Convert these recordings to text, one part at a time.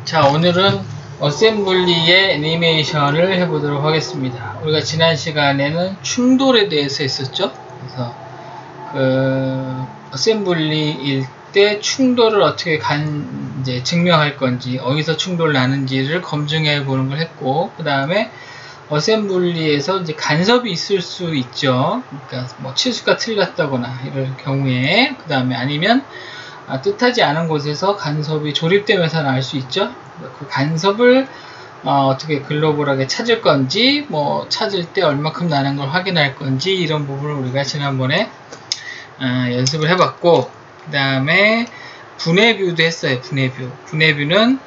자, 오늘은 어셈블리의 애니메이션을 해보도록 하겠습니다. 우리가 지난 시간에는 충돌에 대해서 했었죠. 그래서 어셈블리일 때 충돌을 어떻게 이제 증명할 건지, 어디서 충돌 나는지를 검증해 보는 걸 했고, 그 다음에 어셈블리에서 이제 간섭이 있을 수 있죠. 그러니까 뭐 치수가 틀렸다거나 이럴 경우에, 그 다음에 아니면 뜻하지 않은 곳에서 간섭이 조립되면서 날 수 있죠. 그 간섭을 어떻게 글로벌하게 찾을 건지, 뭐 찾을 때 얼마큼 나는 걸 확인할 건지, 이런 부분을 우리가 지난번에 연습을 해봤고, 그 다음에 분해뷰도 했어요. 분해뷰는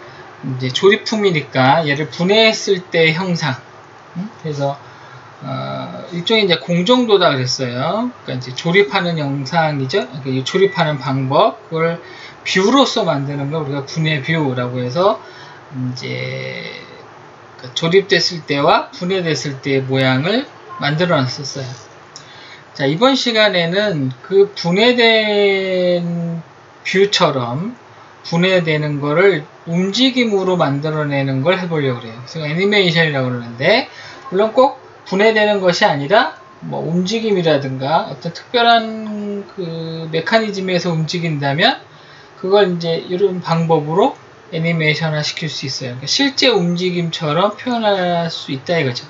이제 조립품이니까 얘를 분해했을 때 형상. 그래서 일종의 이제 공정도다 그랬어요. 그러니까 이제 조립하는 영상이죠. 그러니까 조립하는 방법, 그걸 뷰로서 만드는 걸 우리가 분해뷰라고 해서 이제 조립됐을 때와 분해됐을 때의 모양을 만들어 놨었어요. 자, 이번 시간에는 그 분해된 뷰처럼 분해되는 거를 움직임으로 만들어내는 걸 해보려고 그래요. 그래서 애니메이션이라고 그러는데, 물론 꼭 분해되는 것이 아니라 뭐 움직임이라든가 어떤 특별한 그 메커니즘에서 움직인다면 그걸 이제 이런 방법으로 애니메이션화 시킬 수 있어요. 그러니까 실제 움직임처럼 표현할 수 있다 이거죠.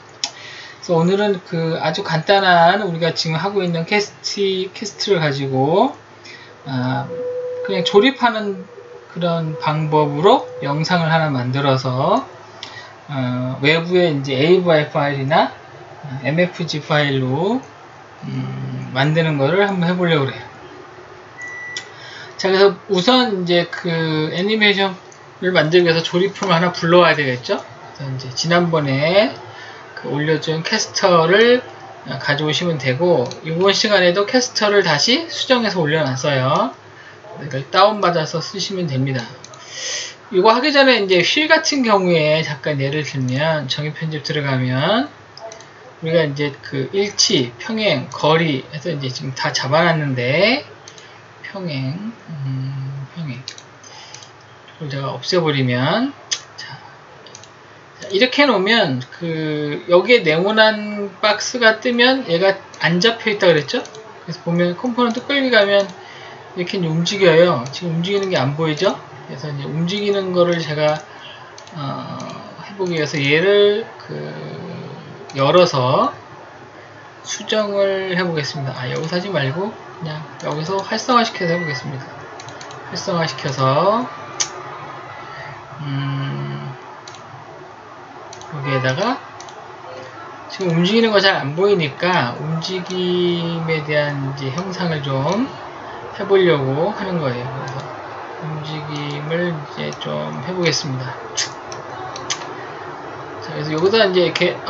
그래서 오늘은 그 아주 간단한 우리가 지금 하고 있는 캐스트를 가지고 그냥 조립하는 그런 방법으로 영상을 하나 만들어서 외부에 이제 AVI 파일이나 MFG 파일로 만드는 거를 한번 해보려고 그래요. 자, 그래서 우선 이제 그 애니메이션을 만들기 위해서 조립품을 하나 불러와야 되겠죠. 그래서 이제 지난번에 올려준 캐스터를 가져오시면 되고, 이번 시간에도 캐스터를 다시 수정해서 올려놨어요. 그러니까 다운받아서 쓰시면 됩니다. 이거 하기 전에 이제 휠 같은 경우에 잠깐 예를 들면 정의 편집 들어가면 우리가 이제 그 일치, 평행, 거리 해서 이제 지금 다 잡아놨는데, 평행, 이걸 제가 없애버리면, 자, 이렇게 해놓으면 그 여기에 네모난 박스가 뜨면 얘가 안 잡혀있다 그랬죠? 그래서 보면 컴포넌트 끌기 가면 이렇게 이제 움직여요. 지금 움직이는 게 안 보이죠? 그래서 이제 움직이는 거를 제가 해보기 위해서 얘를 열어서 수정을 해보겠습니다. 여기서 하지 말고 그냥 여기서 활성화시켜서 해보겠습니다. 활성화시켜서 여기에다가 지금 움직이는 거 잘 안 보이니까 움직임에 대한 이제 형상을 좀 해보려고 하는 거예요. 그래서 움직임을 이제 좀 해보겠습니다. 자, 그래서 여기다 이제 이렇게 뭘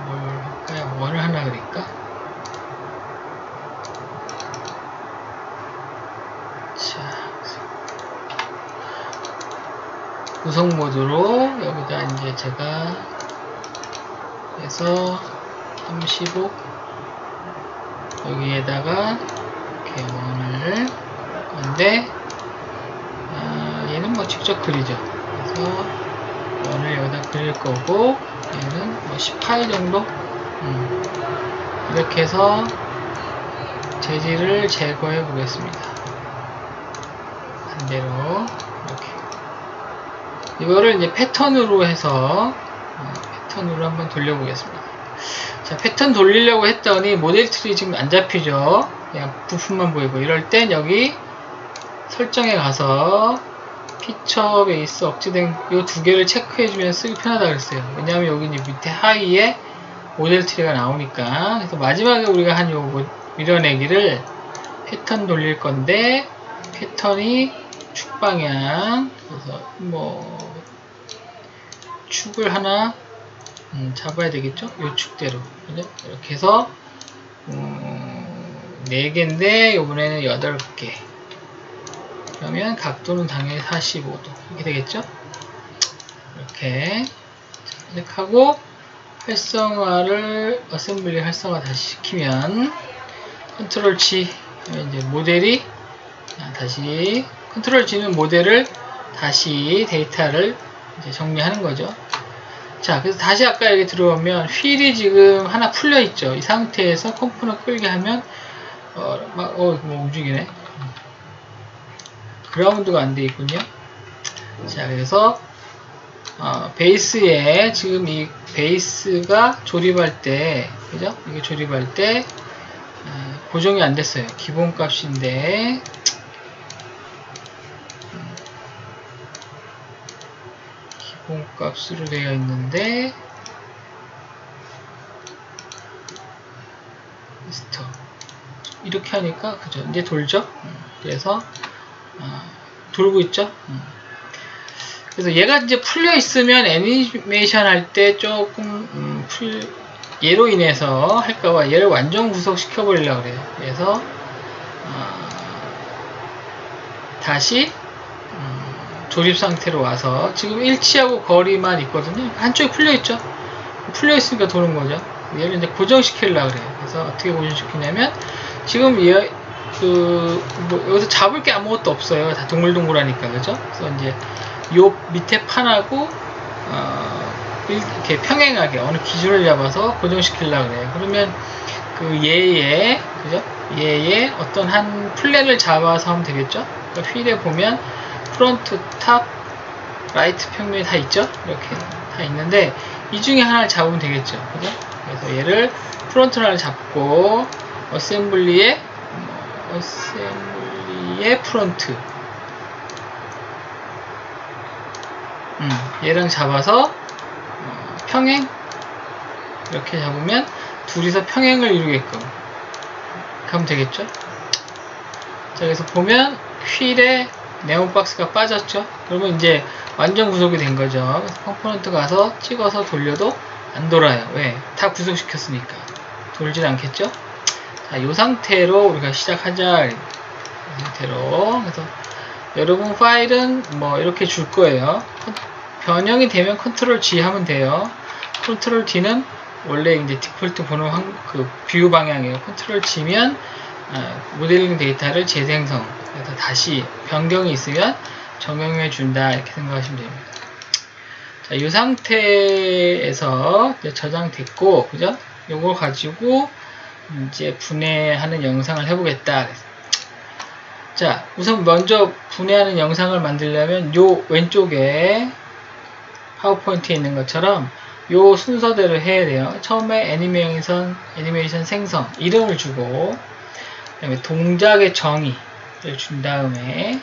할까요? 뭐를 하나 그릴까? 자, 구성 모드로 여기다 이제 제가 해서 35 여기에다가 이렇게 원을 건데, 얘는 뭐 직접 그리죠. 그래서 원을 여기다 그릴 거고, 얘는 뭐 18 정도? 이렇게 해서 재질을 제거해 보겠습니다. 반대로 이렇게. 이거를 이제 패턴으로 해서 패턴으로 한번 돌려보겠습니다. 자, 패턴 돌리려고 했더니 모델 트리 지금 안 잡히죠. 그냥 부품만 보이고, 이럴 땐 여기 설정에 가서 피처 베이스 억제된 이 두 개를 체크해주면 쓰기 편하다 그랬어요. 왜냐하면 여기 이제 밑에 하위에 모델 트리가 나오니까. 그래서 마지막에 우리가 한 요 밀어내기를 패턴 돌릴 건데, 패턴이 축 방향, 그래서 뭐 축을 하나 잡아야 되겠죠? 요 축대로. 그죠? 이렇게 해서 4개인데 이번에는 8개. 그러면 각도는 당연히 45도 이렇게 되겠죠? 이렇게 하고 활성화를 어셈블리 활성화 다시 시키면 컨트롤 G 이제 모델이 다시 컨트롤 G는 모델을 다시 데이터를 이제 정리하는 거죠. 자, 그래서 다시 아까 여기 들어오면 휠이 지금 하나 풀려 있죠. 이 상태에서 컴포넌트 끌게 하면 뭐 움직이네. 그라운드가 안 돼 있군요. 자, 그래서 베이스에 지금 이 베이스가 조립할 때, 그죠? 이게 조립할 때 고정이 안 됐어요. 기본 값인데 기본 값으로 되어 있는데 스톱 이렇게 하니까 그죠? 이제 돌죠? 그래서 돌고 있죠? 그래서 얘가 이제 풀려 있으면 애니메이션 할 때 조금 얘로 인해서 할까봐 얘를 완전 구속시켜 버리려고 그래요. 그래서 다시 조립 상태로 와서 지금 일치하고 거리만 있거든요. 한쪽이 풀려 있죠. 풀려 있으니까 도는 거죠. 얘를 이제 고정시키려고 그래요. 그래서 어떻게 고정시키냐면 지금 얘 여기서 잡을 게 아무것도 없어요. 다 동글동글하니까, 그죠? 그래서 이제 요 밑에 판하고 이렇게 평행하게 어느 기준을 잡아서 고정시키려고 그래요. 그러면 그 얘의 그죠? 얘의 어떤 한 플랜을 잡아서 하면 되겠죠? 그러니까 휠에 보면 프론트, 탑, 라이트 평면이 다 있죠? 이렇게 다 있는데 이 중에 하나를 잡으면 되겠죠? 그죠? 그래서 얘를 프론트 하나를 잡고 어셈블리의 프론트 얘랑 잡아서 평행 이렇게 잡으면 둘이서 평행을 이루게끔 하면 되겠죠. 자, 그래서 보면 휠에 네온박스가 빠졌죠. 그러면 이제 완전 구속이 된 거죠. 그래서 컴포넌트 가서 찍어서 돌려도 안 돌아요. 왜? 다 구속시켰으니까 돌질 않겠죠. 자, 이 상태로 우리가 시작하자. 이 상태로. 그래서 여러분 파일은 뭐 이렇게 줄 거예요. 변형이 되면 컨트롤 G 하면 돼요. 컨트롤 D는 원래 이제 디폴트 보는 그 뷰 방향이에요. 컨트롤 G면 모델링 데이터를 재생성. 그래서 다시 변경이 있으면 적용해 준다. 이렇게 생각하시면 됩니다. 자, 이 상태에서 이제 저장됐고, 그죠? 요걸 가지고 이제 분해하는 영상을 해보겠다. 자, 우선 먼저 분해하는 영상을 만들려면 요 왼쪽에 파워포인트에 있는 것처럼 요 순서대로 해야 돼요. 처음에 애니메이션 생성 이름을 주고, 그 다음에 동작의 정의를 준 다음에,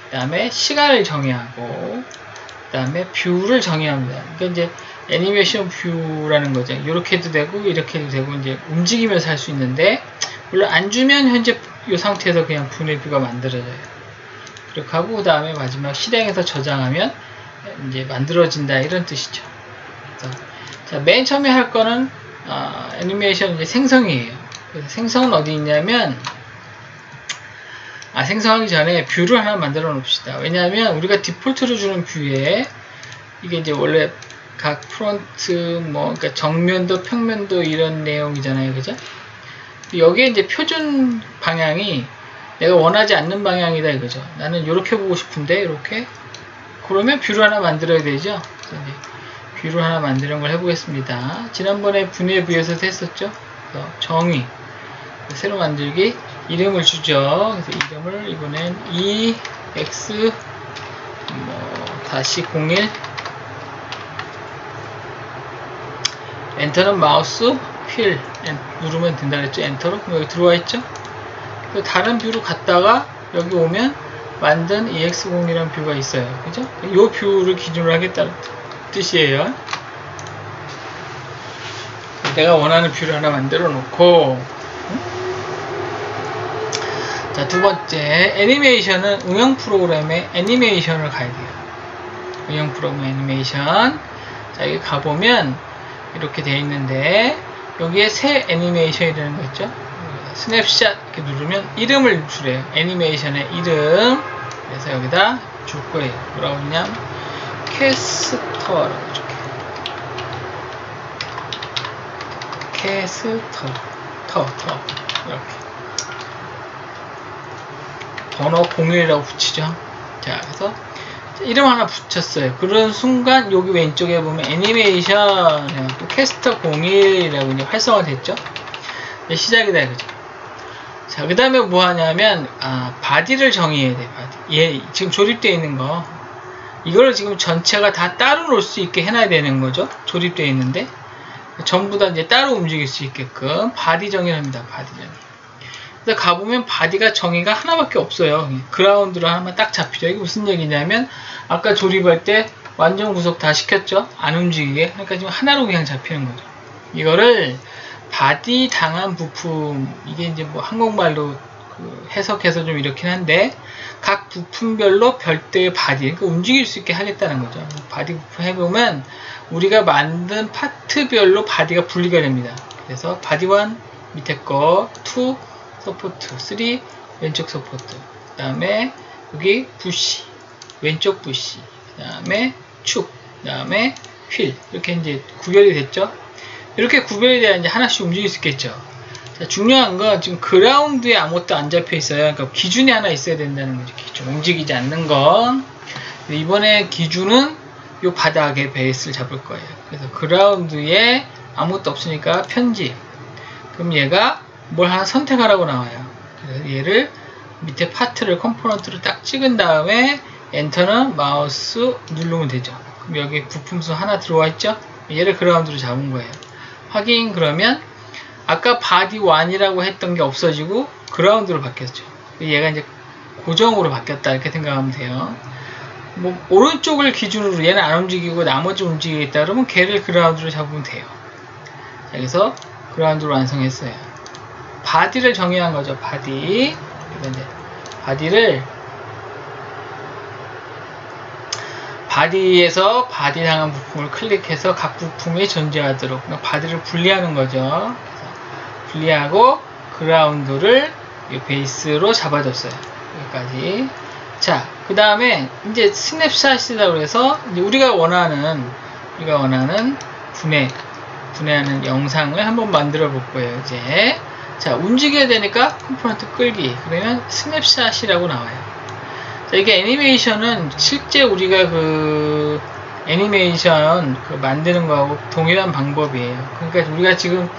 그 다음에 시간을 정의하고, 그 다음에 뷰를 정의합니다. 그러니까 이제 애니메이션 뷰라는 거죠. 이렇게 해도 되고 이렇게 해도 되고 이제 움직이면서 할 수 있는데, 물론 안 주면 현재 이 상태에서 그냥 분해 뷰가 만들어져요. 그렇게 하고 그 다음에 마지막 실행해서 저장하면 이제 만들어진다 이런 뜻이죠. 그래서 자, 맨 처음에 할 거는 애니메이션 이제 생성이에요. 그래서 생성은 어디 있냐면 생성하기 전에 뷰를 하나 만들어 놓읍시다. 왜냐하면 우리가 디폴트로 주는 뷰에 이게 이제 원래 각 프론트 그러니까 정면도 평면도 이런 내용이잖아요. 그죠? 여기에 이제 표준 방향이 내가 원하지 않는 방향이다 이거죠. 나는 이렇게 보고 싶은데 이렇게 그러면 뷰를 하나 만들어야 되죠. 그래서 이제 뷰를 하나 만드는 걸 해보겠습니다. 지난번에 분해 뷰에서도 했었죠. 그래서 정의 새로 만들기 이름을 주죠. 그래서 이름을 이번엔 EX 다시 01 엔터는 마우스 휠 누르면 된다 그랬죠. 엔터로. 그럼 여기 들어와 있죠. 다른 뷰로 갔다가 여기 오면 만든 EX01이라는 뷰가 있어요. 그죠? 이 뷰를 기준으로 하겠다는 뜻이에요. 내가 원하는 뷰를 하나 만들어 놓고, 자, 두 번째, 애니메이션은 응용 프로그램의 애니메이션을 가야 돼요. 응용 프로그램 애니메이션. 자, 여기 가보면 이렇게 되어 있는데, 여기에 새 애니메이션이라는 거 있죠? 스냅샷 이렇게 누르면 이름을 주래요. 애니메이션의 이름. 그래서 여기다 줄 거예요. 뭐라고 했냐면 캐스터라고 줄게요. 캐스터 이렇게 번호 01이라고 붙이죠. 자, 그래서 이름 하나 붙였어요. 그런 순간 여기 왼쪽에 보면 애니메이션 또 캐스터 01이라고 이제 활성화 됐죠. 시작이다 이거죠. 자, 그 다음에 뭐 하냐면 바디를 정의해야 돼. 바디. 얘 지금 조립되어 있는 거 이거를 지금 전체가 다 따로 놓을 수 있게 해놔야 되는 거죠. 조립되어 있는데 전부 다 이제 따로 움직일 수 있게끔 바디 정의를 합니다. 바디 정의. 그래서 가보면 바디가 정의가 하나밖에 없어요. 그라운드로 하나만 딱 잡히죠. 이게 무슨 얘기냐면 아까 조립할 때 완전 구속 다 시켰죠. 안 움직이게. 그러니까 지금 하나로 그냥 잡히는 거죠. 이거를 바디 당한 부품, 이게 이제 뭐 한국말로 해석해서 좀 이렇긴 한데 각 부품별로 별도의 바디, 그러니까 움직일 수 있게 하겠다는 거죠. 바디 부품 해보면 우리가 만든 파트별로 바디가 분리가 됩니다. 그래서 바디 1 밑에 거, 2 서포트, 3 왼쪽 서포트, 그 다음에 여기 부시, 왼쪽 부시, 그 다음에 축, 그 다음에 휠, 이렇게 이제 구별이 됐죠. 이렇게 구별이 돼야 이제 하나씩 움직일 수 있겠죠. 자, 중요한 건 지금 그라운드에 아무것도 안 잡혀 있어요. 그러니까 기준이 하나 있어야 된다는 거죠. 기준. 움직이지 않는 건. 이번에 기준은 이 바닥에 베이스를 잡을 거예요. 그래서 그라운드에 아무것도 없으니까 편집. 그럼 얘가 뭘 하나 선택하라고 나와요. 그래서 얘를 밑에 파트를 컴포넌트를 딱 찍은 다음에 엔터는 마우스 누르면 되죠. 그럼 여기 부품수 하나 들어와 있죠. 얘를 그라운드로 잡은 거예요. 확인. 그러면 아까 바디 1이라고 했던 게 없어지고 그라운드로 바뀌었죠. 얘가 이제 고정으로 바뀌었다 이렇게 생각하면 돼요. 뭐 오른쪽을 기준으로 얘는 안 움직이고 나머지 움직이겠다 그러면 걔를 그라운드로 잡으면 돼요. 자, 그래서 그라운드로 완성했어요. 바디를 정의한 거죠. 바디. 이제 바디에서 바디 향한 부품을 클릭해서 각 부품이 존재하도록 바디를 분리하는 거죠. 그래서 분리하고 그라운드를 이 베이스로 잡아줬어요. 여기까지. 자, 그 다음에 이제 스냅샷이라고 해서 이제 우리가 원하는 분해하는 영상을 한번 만들어 볼 거예요. 이제 자, 움직여야 되니까 컴포넌트 끌기. 그러면 스냅샷이라고 나와요. 자, 이게 애니메이션은 실제 우리가 그 애니메이션 만드는 거하고 동일한 방법이에요. 그러니까 우리가 지금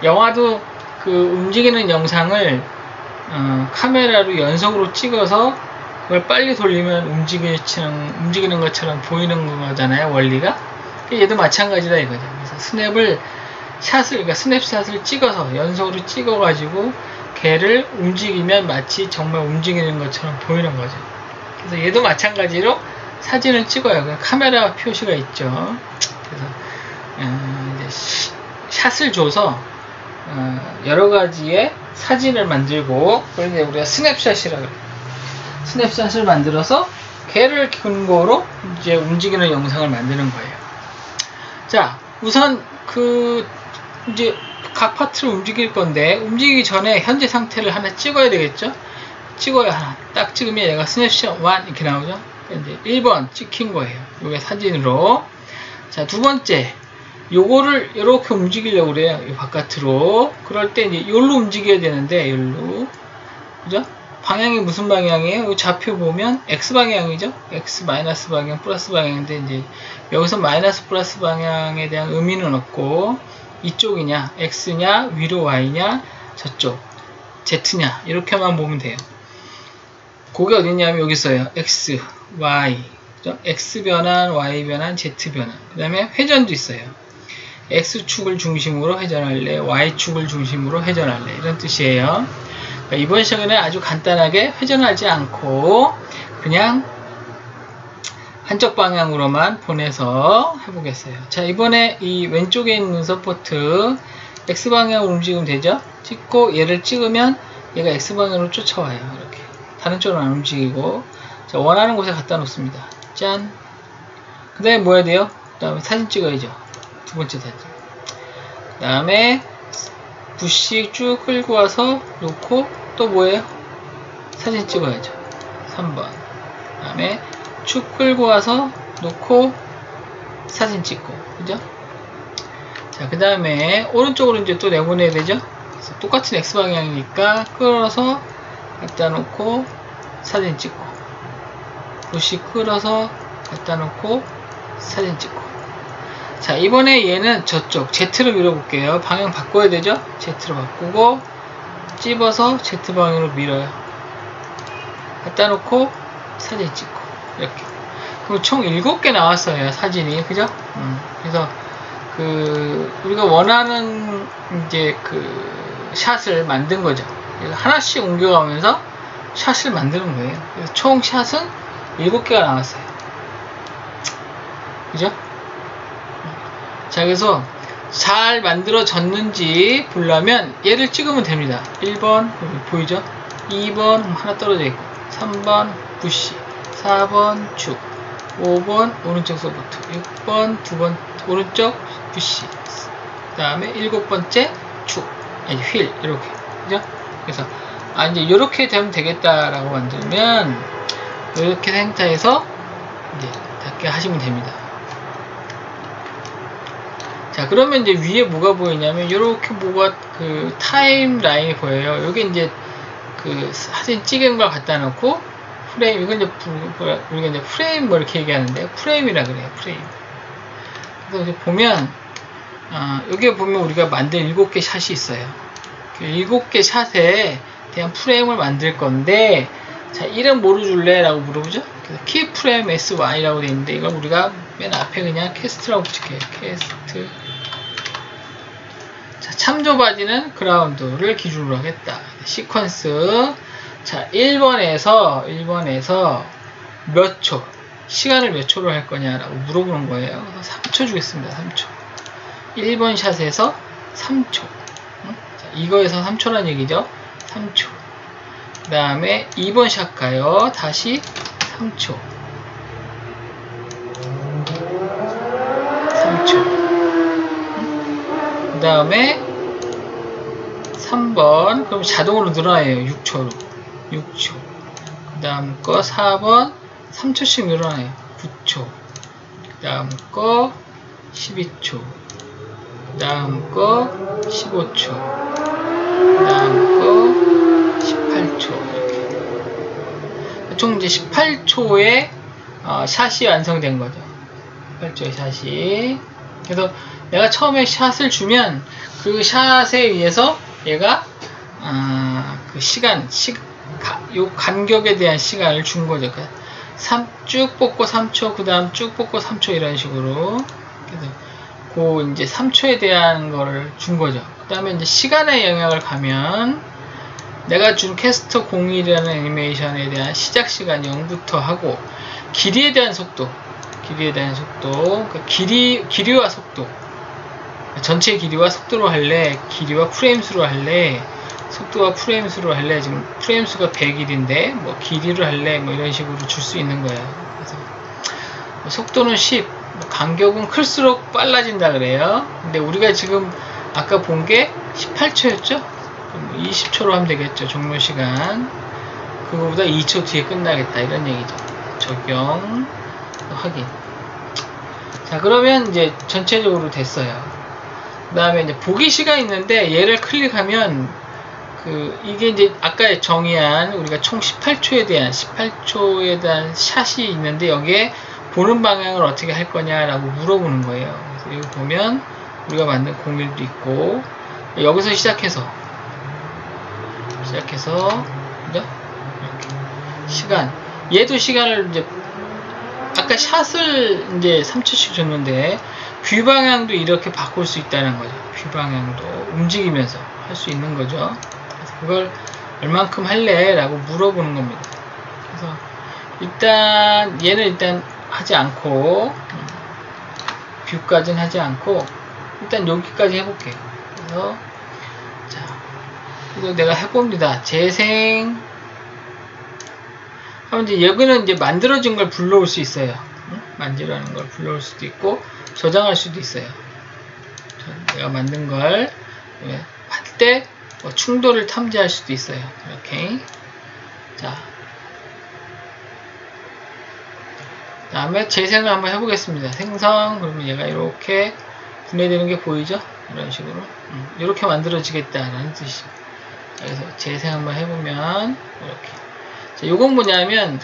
영화도 그 움직이는 영상을 카메라로 연속으로 찍어서 그걸 빨리 돌리면 움직이는 것처럼 보이는 거잖아요. 원리가. 얘도 마찬가지다 이거죠. 그래서 그러니까 스냅샷을 찍어서 연속으로 찍어가지고 걔를 움직이면 마치 정말 움직이는 것처럼 보이는 거죠. 그래서 얘도 마찬가지로 사진을 찍어요. 카메라 표시가 있죠. 그래서 이제 샷을 줘서 여러 가지의 사진을 만들고 그걸 이제 우리가 스냅샷이라고 해요. 스냅샷을 만들어서 걔를 근거로 이제 움직이는 영상을 만드는 거예요. 자, 우선 이제 각 파트를 움직일 건데 움직이기 전에 현재 상태를 하나 찍어야 되겠죠? 찍어야 하나. 딱 찍으면 얘가 스냅샷 1 이렇게 나오죠? 이제 1번 찍힌 거예요. 요게 사진으로. 자, 두 번째. 요거를 이렇게 움직이려고 그래요. 이 바깥으로. 그럴 때 이제 요로 움직여야 되는데, 요로. 그죠? 방향이 무슨 방향이에요? 이 좌표 보면 X 방향이죠? X 마이너스 방향, 플러스 방향인데, 이제 여기서 마이너스 플러스 방향에 대한 의미는 없고, 이쪽이냐, X냐, 위로 Y냐, 저쪽, Z냐, 이렇게만 보면 돼요. 그게 어딨냐면 여기 있어요. X, Y. 그죠? X 변환, Y 변환, Z 변환. 그 다음에 회전도 있어요. X축을 중심으로 회전할래, Y축을 중심으로 회전할래. 이런 뜻이에요. 그러니까 이번 시간에 아주 간단하게 회전하지 않고 그냥 한쪽 방향으로만 보내서 해보겠어요. 자, 이번에 이 왼쪽에 있는 서포트 X방향으로 움직이면 되죠? 찍고 얘를 찍으면 얘가 X방향으로 쫓아와요. 이렇게. 다른 쪽으로 안 움직이고. 자, 원하는 곳에 갖다 놓습니다. 짠. 그 다음에 뭐 해야 돼요? 그 다음에 사진 찍어야죠. 두 번째 사진. 그 다음에 부시 쭉 끌고 와서 놓고 또 뭐예요? 사진 찍어야죠. 3번. 그 다음에 쭉 끌고 와서 놓고 사진 찍고. 그죠? 자, 그 다음에 오른쪽으로 이제 또 내보내야 되죠? 그래서 똑같은 X방향이니까 끌어서 갖다 놓고 사진 찍고. 부시 끌어서 갖다 놓고 사진 찍고. 자, 이번에 얘는 저쪽 Z로 밀어볼게요. 방향 바꿔야 되죠? Z로 바꾸고 찝어서 Z 방향으로 밀어요. 갖다 놓고 사진 찍고 이렇게. 그럼 총 7개 나왔어요, 사진이. 그죠? 그래서 우리가 원하는 이제 샷을 만든 거죠. 그래서 하나씩 옮겨가면서 샷을 만드는 거예요. 그래서 총 샷은 7개가 나왔어요. 그죠? 자, 그래서 잘 만들어졌는지 보려면 얘를 찍으면 됩니다. 1번 보이죠? 2번 하나 떨어져 있고, 3번 부시, 4번 축, 5번 오른쪽 소프트, 6번 두번 오른쪽 부시, 그 다음에 7번째 축, 아니 휠, 이렇게. 그죠? 그래서 이제 이렇게 되면 되겠다라고 만들면 이렇게 생타해서 이제 닿게 하시면 됩니다. 자, 그러면 이제 위에 뭐가 보이냐면 이렇게 뭐가 타임 라인이 보여요. 여기 이제 사진 찍은 걸 갖다 놓고 프레임, 이건 이제 우리가 이제 프레임 뭐 이렇게 얘기하는데 프레임이라 그래요. 프레임. 그래서 보면 여기에 보면 우리가 만든 7개 샷이 있어요. 7개 샷에 대한 프레임을 만들 건데, 자, 이름 뭐로 줄래? 라고 물어보죠. 그래서 키프레임 SY라고 되어 있는데 이걸 우리가 맨 앞에 그냥 캐스트라고 붙일게요. 캐스트. 자, 참조 바디는 그라운드를 기준으로 하겠다. 시퀀스. 자, 1번에서 몇 초, 시간을 몇 초로 할 거냐라고 물어보는 거예요. 그래서 3초 주겠습니다. 3초. 1번 샷에서 3초. 자, 이거에서 3초란 얘기죠. 3초. 그 다음에 2번 샷 가요. 다시 3초. 3초. 그 다음에 3번, 그럼 자동으로 늘어나요. 6초로. 6초. 그 다음 거 4번 3초씩 늘어나요. 9초. 그 다음 거 12초. 그 다음 거 15초. 그 다음 거 18초. 이렇게. 총 이제 18초의 샷이 완성된 거죠. 18초의 샷이. 그래서 내가 처음에 샷을 주면 그 샷에 의해서 얘가 요 간격에 대한 시간을 준 거죠. 쭉 뽑고 3초, 그 다음 쭉 뽑고 3초 이런 식으로. 그래서 이제 3초에 대한 거를 준 거죠. 그 다음에 이제 시간의 영역을 가면 내가 준 캐스터 01이라는 애니메이션에 대한 시작 시간 0부터 하고 길이에 대한 속도, 그러니까 길이와 속도, 전체 길이와 속도로 할래, 길이와 프레임 수로 할래, 속도와 프레임 수로 할래. 지금 프레임 수가 101인데 뭐 길이로 할래, 뭐 이런 식으로 줄 수 있는 거예요. 그래서 속도는 10, 간격은 클수록 빨라진다 그래요. 근데 우리가 지금 아까 본 게 18초였죠? 20초로 하면 되겠죠. 종료 시간. 그거보다 2초 뒤에 끝나겠다 이런 얘기죠. 적용, 확인. 자, 그러면 이제 전체적으로 됐어요. 그 다음에 이제 보기 시간 있는데 얘를 클릭하면 이게 이제 아까 정의한 우리가 총 18초에 대한 샷이 있는데 여기에 보는 방향을 어떻게 할 거냐라고 물어보는 거예요. 그래서 여기 보면 우리가 만든 01도 있고, 여기서 시작해서 그죠? 이렇게 시간, 얘도 시간을 이제 아까 샷을 이제 3초씩 줬는데 뷰 방향도 이렇게 바꿀 수 있다는 거죠. 뷰 방향도 움직이면서 할 수 있는 거죠. 그래서 그걸 얼만큼 할래? 라고 물어보는 겁니다. 그래서 얘는 일단 하지 않고, 뷰까지는 하지 않고 일단 여기까지 해볼게요. 그래서 그래서 내가 해봅니다. 재생 하면 이제 여기는 이제 만들어진 걸 불러올 수 있어요. 만지라는 걸 불러올 수도 있고 저장할 수도 있어요. 내가 만든 걸 할 때 충돌을 탐지할 수도 있어요. 이렇게. 자, 다음에 재생을 한번 해보겠습니다. 생성. 그러면 얘가 이렇게 분해되는 게 보이죠? 이런 식으로 이렇게 만들어지겠다라는 뜻이죠. 그래서 재생 한번 해보면 이렇게. 자, 요건 뭐냐면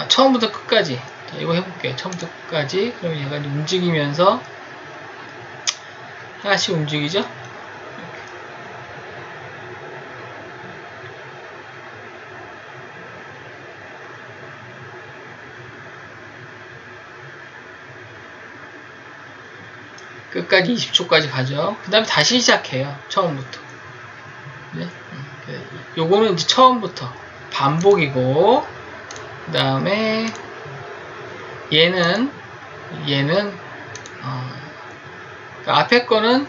처음부터 끝까지. 자, 이거 해볼게요. 처음부터 끝까지. 그럼 얘가 움직이면서 하나씩 움직이죠? 끝까지 20초까지 가죠. 그 다음에 다시 시작해요. 처음부터. 네? 요거는 이제 처음부터 반복이고, 그 다음에 얘는 앞에 거는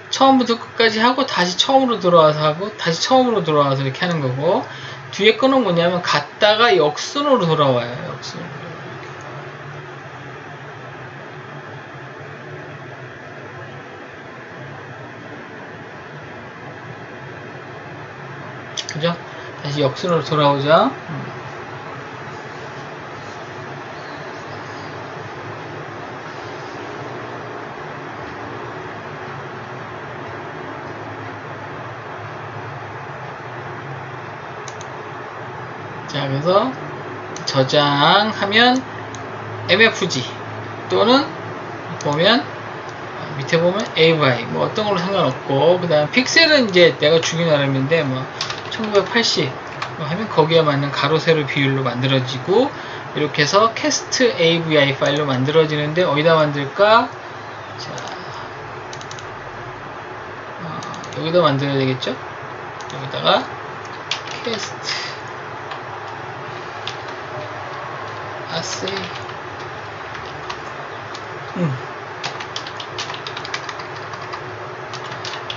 처음부터 끝까지 하고 다시 처음으로 돌아와서 하고 다시 처음으로 돌아와서 이렇게 하는 거고, 뒤에 거는 뭐냐면 갔다가 역순으로 돌아와요. 역순으로. 그죠? 다시 역순으로 돌아오죠. 자, 그래서 저장하면 MFG 또는 보면 밑에 보면 AVI 뭐 어떤 걸로 상관없고, 그 다음 픽셀은 이제 내가 주기 나름인데 뭐 1980 하면 거기에 맞는 가로 세로 비율로 만들어지고, 이렇게 해서 캐스트 AVI 파일로 만들어지는데 어디다 만들까? 자, 여기다 만들어야 되겠죠? 여기다가 캐스트 아세이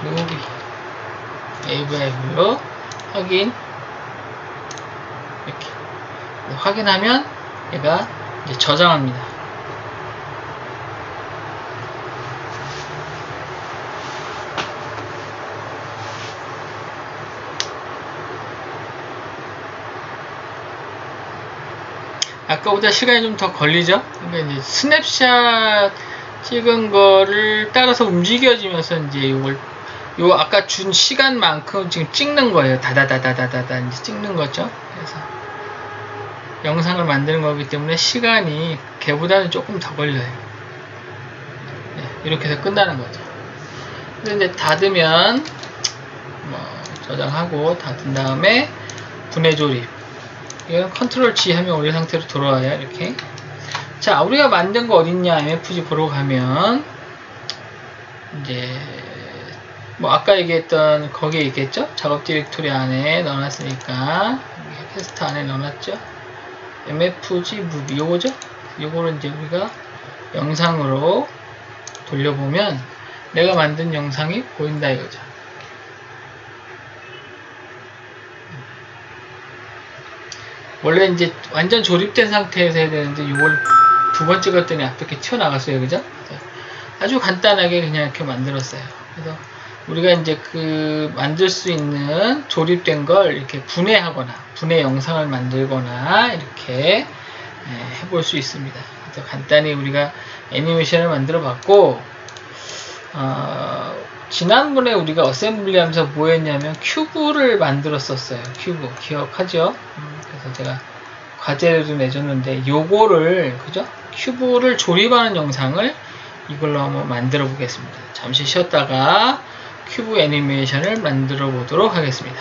무비 AVI로 확인, 이렇게 확인하면 얘가 이제 저장합니다. 아까보다 시간이 좀 더 걸리죠? 그러니까 이제 스냅샷 찍은 거를 따라서 움직여지면서 이제 요 아까 준 시간만큼 지금 찍는 거예요. 다다다다다다 이제 찍는 거죠. 그래서 영상을 만드는 거기 때문에 시간이 걔보다는 조금 더 걸려요. 네, 이렇게 해서 끝나는 거죠. 근데 이제 닫으면 뭐 저장하고 닫은 다음에 분해 조립. 이건 컨트롤 G 하면 원래 상태로 돌아와요. 이렇게. 자, 우리가 만든 거 어딨냐? MFG 보러 가면 이제 뭐 아까 얘기했던 거기에 있겠죠? 작업 디렉토리 안에 넣어놨으니까 캐스트 안에 넣어놨죠? MFG 무비 요거죠? 요거를 이제 우리가 영상으로 돌려보면 내가 만든 영상이 보인다 이거죠. 원래 이제 완전 조립된 상태에서 해야 되는데 이걸 두 번 찍었더니 앞에 이렇게 튀어나갔어요. 그죠? 아주 간단하게 그냥 이렇게 만들었어요. 그래서 우리가 이제 그 만들 수 있는 조립된 걸 이렇게 분해하거나 분해 영상을 만들거나 이렇게 해볼 수 있습니다. 그래서 간단히 우리가 애니메이션을 만들어 봤고, 지난번에 우리가 어셈블리 하면서 뭐 했냐면 큐브를 만들었었어요. 큐브 기억하죠? 그래서 제가 과제를 내줬는데 요거를 그죠? 큐브를 조립하는 영상을 이걸로 한번 만들어 보겠습니다. 잠시 쉬었다가 큐브 애니메이션을 만들어 보도록 하겠습니다.